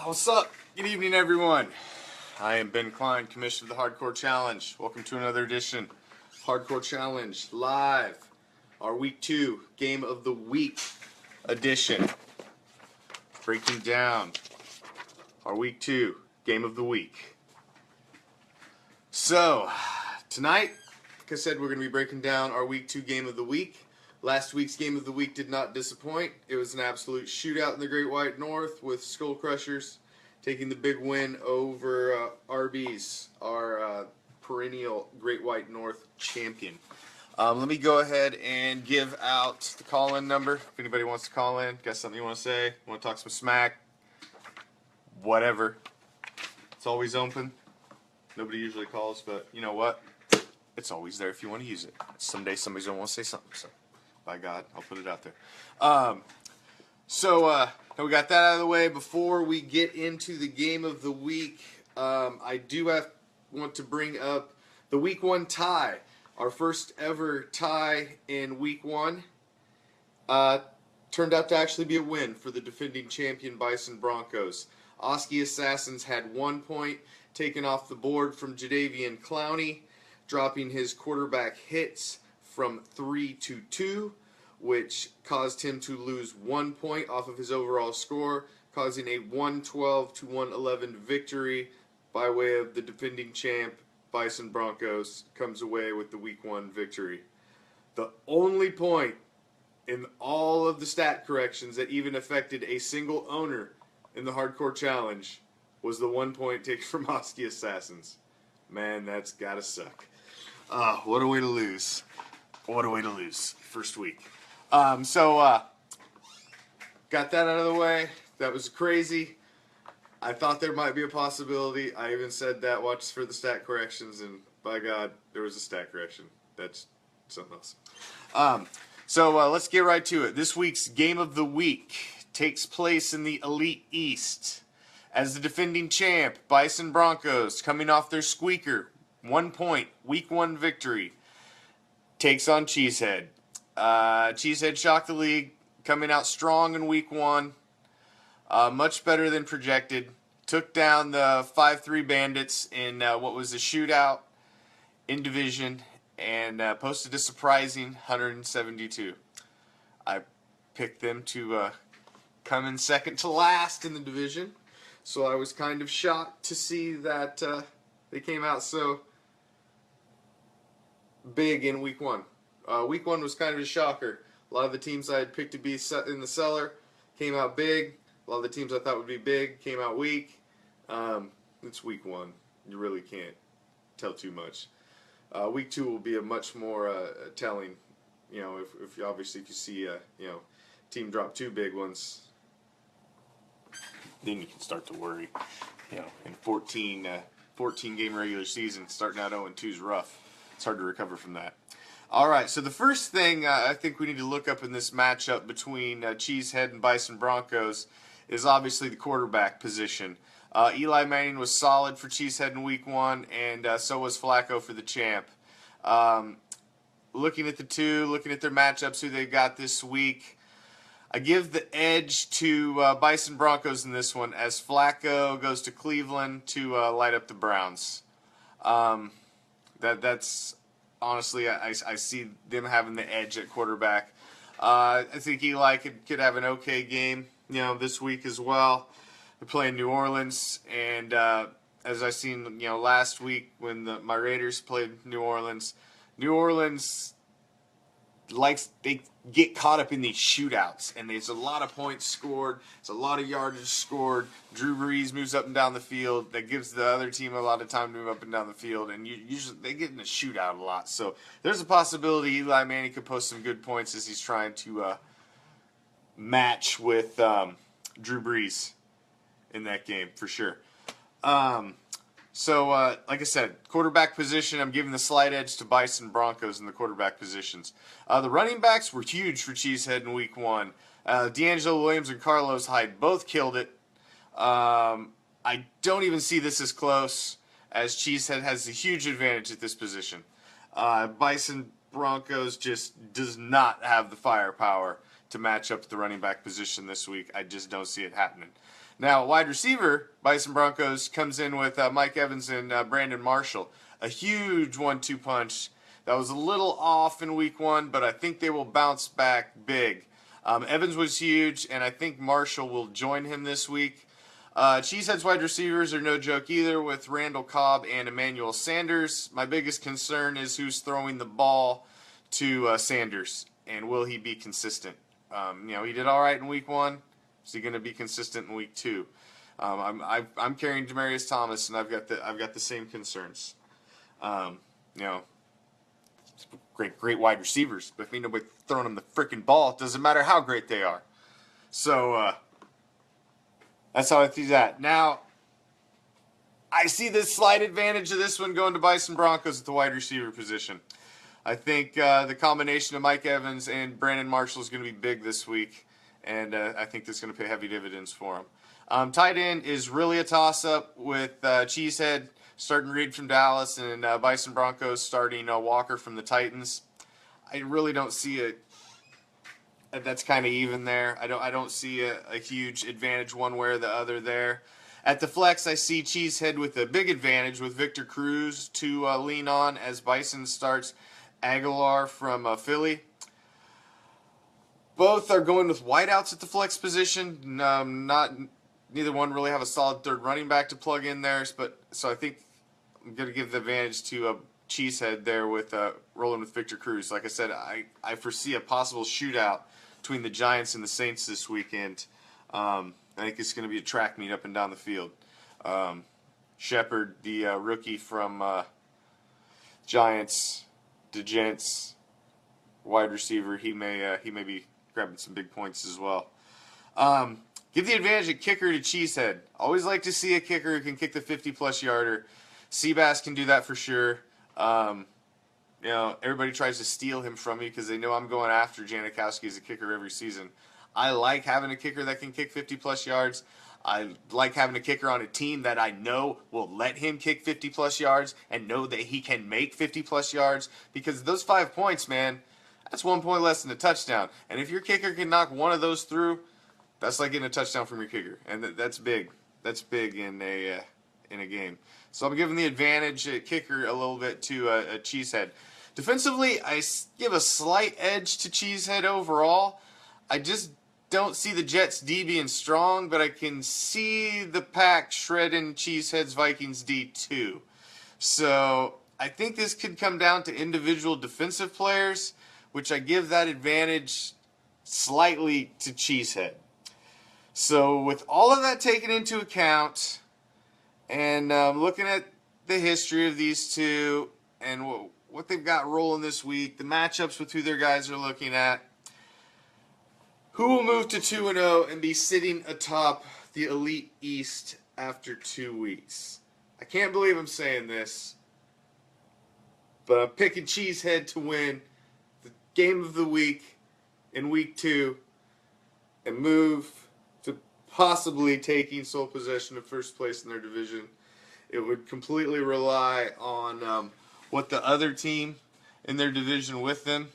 What's up? Good evening, everyone. I am Ben Klein, Commissioner of the Hardcore Challenge. Welcome to another edition of Hardcore Challenge Live, our Week 2 Game of the Week edition. Breaking down our Week 2 Game of the Week. So, tonight, like I said, we're going to be breaking down our Week 2 Game of the Week. Last week's Game of the Week did not disappoint. It was an absolute shootout in the Great White North with Skull Crushers taking the big win over RBs, our perennial Great White North champion. Let me go ahead and give out the call-in number. If anybody wants to call in, got something you want to say, want to talk some smack, whatever. It's always open. Nobody usually calls, but you know what? It's always there if you want to use it. Someday somebody's going to want to say something, so by God, I'll put it out there. So we got that out of the way. Before we get into the Game of the Week, I do want to bring up the Week 1 tie. Our first ever tie in Week 1 turned out to actually be a win for the defending champion Bison Broncos. Oski Assassins had 1 point taken off the board from Jadeveon Clowney, dropping his quarterback hits from 3 to 2, which caused him to lose 1 point off of his overall score, causing a 112 to 111 victory by way of the defending champ Bison Broncos comes away with the Week 1 victory. The only point in all of the stat corrections that even affected a single owner in the Hardcore Challenge was the 1 point taken from Oski Assassins. Man, that's gotta suck. What a way to lose. What a way to lose. First week. Got that out of the way. That was crazy. I thought there might be a possibility. I even said that, watch for the stat corrections, and by God, there was a stat correction. That's something else. Let's get right to it. This week's Game of the Week takes place in the Elite East. As the defending champ, Bison Broncos, coming off their squeaker, 1 point, Week 1 victory, takes on Cheesehead. Cheesehead shocked the league, coming out strong in Week 1. Much better than projected. Took down the 5-3 Bandits in what was a shootout in division and posted a surprising 172. I picked them to come in second to last in the division, so I was kind of shocked to see that they came out so big in Week 1. Week 1 was kind of a shocker. A lot of the teams I had picked to be in the cellar came out big. A lot of the teams I thought would be big came out weak. It's Week 1. You really can't tell too much. Week 2 will be a much more telling. You know, if you see team drop 2 big ones, then you can start to worry. You know, in 14 game regular season, starting out 0-2 is rough. It's hard to recover from that. All right, so the first thing I think we need to look up in this matchup between Cheesehead and Bison Broncos is obviously the quarterback position. Eli Manning was solid for Cheesehead in Week 1, and so was Flacco for the champ. Looking at their matchups, who they got this week, I give the edge to Bison Broncos in this one, as Flacco goes to Cleveland to light up the Browns. That's honestly, I see them having the edge at quarterback. I think Eli could have an okay game, this week as well. They're playing New Orleans, and as I seen, last week when my Raiders played New Orleans they get caught up in these shootouts, and there's a lot of points scored, it's a lot of yardage scored. Drew Brees moves up and down the field. That gives the other team a lot of time to move up and down the field, and usually they get in a shootout a lot. So there's a possibility Eli Manning could post some good points as he's trying to match with Drew Brees in that game for sure. So, like I said, quarterback position, I'm giving the slight edge to Bison Broncos in the quarterback positions. The running backs were huge for Cheesehead in week 1. D'Angelo Williams and Carlos Hyde both killed it. I don't even see this as close, as Cheesehead has a huge advantage at this position. Bison Broncos just does not have the firepower to match up the running back position this week. I just don't see it happening. Now, wide receiver, Bison Broncos comes in with Mike Evans and Brandon Marshall. A huge 1-2 punch that was a little off in week 1, but I think they will bounce back big. Evans was huge, and I think Marshall will join him this week. Cheesehead's wide receivers are no joke either, with Randall Cobb and Emmanuel Sanders. My biggest concern is who's throwing the ball to Sanders, and will he be consistent? He did all right in week 1. Is he going to be consistent in week 2? I'm carrying Demaryius Thomas, and I've got the same concerns. Great wide receivers, but if ain't nobody throwing them the freaking ball, it doesn't matter how great they are. So that's how I see that. Now, I see this slight advantage of this one going to Bison Broncos at the wide receiver position. I think the combination of Mike Evans and Brandon Marshall is going to be big this week. And I think that's going to pay heavy dividends for him. Tight end is really a toss-up with Cheesehead starting Reed from Dallas and Bison Broncos starting Walker from the Titans. I really don't see it. That's kind of even there. I don't see a huge advantage one way or the other there. At the flex, I see Cheesehead with a big advantage with Victor Cruz to lean on as Bison starts Aguilar from Philly. Both are going with wideouts at the flex position. Neither one really have a solid third running back to plug in there. So I think I'm going to give the advantage to Cheesehead there with rolling with Victor Cruz. Like I said, I foresee a possible shootout between the Giants and the Saints this weekend. I think it's going to be a track meet up and down the field. Shepard, the rookie from Giants, DeGents, wide receiver, he may be grabbing some big points as well. Give the advantage of kicker to Cheesehead. Always like to see a kicker who can kick the 50-plus yarder. Seabass can do that for sure. Everybody tries to steal him from me because they know I'm going after Janikowski as a kicker every season. I like having a kicker that can kick 50-plus yards. I like having a kicker on a team that I know will let him kick 50-plus yards and know that he can make 50-plus yards, because those 5 points, man, that's 1 point less than a touchdown. And if your kicker can knock one of those through, that's like getting a touchdown from your kicker. And that's big. That's big in a game. So I'm giving the advantage at kicker a little bit to a Cheesehead. Defensively, I give a slight edge to Cheesehead overall. I just don't see the Jets' D being strong, but I can see the pack shredding Cheesehead's Vikings D too. So I think this could come down to individual defensive players, which I give that advantage slightly to Cheesehead. So with all of that taken into account, and looking at the history of these two and what they've got rolling this week, the matchups with who their guys are looking at, who will move to 2-0 and be sitting atop the Elite East after 2 weeks? I can't believe I'm saying this, but I'm picking Cheesehead to win the game of the week in week 2 and move to possibly taking sole possession of first place in their division. It would completely rely on what the other team in their division with them,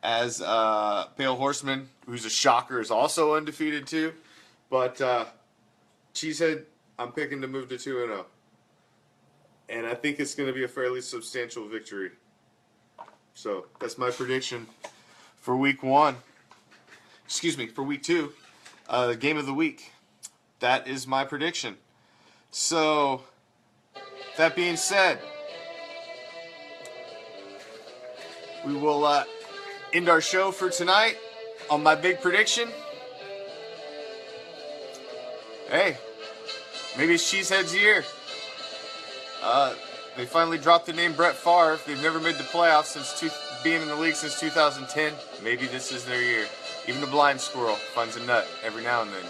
as Pale Horseman, who's a shocker, is also undefeated too. But Cheesehead, I'm picking to move to 2-0. And I think it's going to be a fairly substantial victory. So that's my prediction for week 1. For week 2. The game of the week. That is my prediction. So, that being said, we will end our show for tonight on my big prediction. Hey, maybe it's Cheesehead's year. They finally dropped the name Brett Favre. They've never made the playoffs since being in the league since 2010. Maybe this is their year. Even a blind squirrel finds a nut every now and then.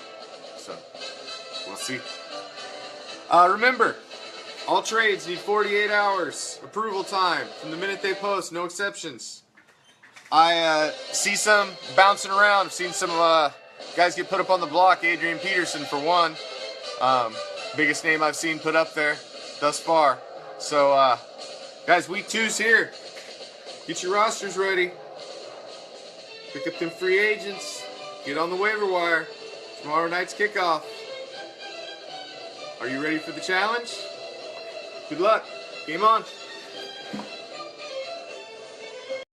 So, we'll see. Remember, all trades need 48 hours approval time from the minute they post, no exceptions. I see some bouncing around. I've seen some guys get put up on the block. Adrian Peterson for one. Biggest name I've seen put up there thus far. So, guys, week 2's here. Get your rosters ready. Pick up them free agents. Get on the waiver wire. Tomorrow night's kickoff. Are you ready for the challenge? Good luck. Game on.